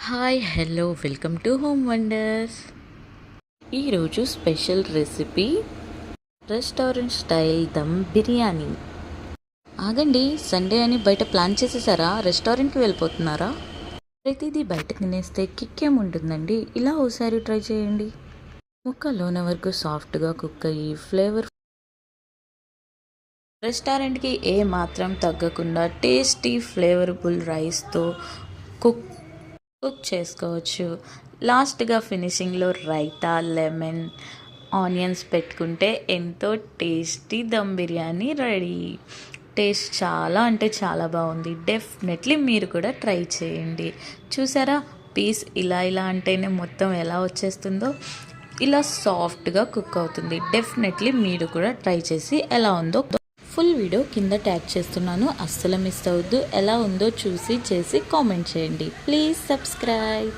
Hi hello welcome to home wonders. ఈరోజు special recipe restaurant style dum biryani. ఆగండి, Sunday అని బయట ప్లాన్ చేసేసారా? రెస్టారెంట్కి వెళ్ళిపోతున్నారా? ప్రతిదీ బయట తినేస్తే కిక్కేం ఉంటుందండి. ఇలా ఓసారి ట్రై చేయండి. ముక్క లోన వరకు సాఫ్ట్గా కుక్ అయ్యి ఫ్లేవర్ రెస్టారెంట్కి ఏ మాత్రం తగ్గకుండా టేస్టీ ఫ్లేవరబుల్ రైస్తో కుక్ కుక్ చేసుకోవచ్చు. లాస్ట్గా ఫినిషింగ్లో రైతా, లెమన్, ఆనియన్స్ పెట్టుకుంటే ఎంతో tasty dum biryani ready. Taste చాలా అంటే చాలా బాగుంది. డెఫినెట్లీ మీరు కూడా ట్రై చేయండి. చూసారా, పీస్ ఇలా అంటేనే మొత్తం ఎలా వచ్చేస్తుందో, ఇలా సాఫ్ట్గా కుక్ అవుతుంది. డెఫినెట్లీ మీరు కూడా ట్రై చేసి ఎలా ఉందో ఫుల్ వీడియో కింద ట్యాగ్ చేస్తున్నాను, అస్సలు మిస్ అవ్వద్దు. ఎలా ఉందో చూసి చేసి కామెంట్ చేయండి. Please subscribe.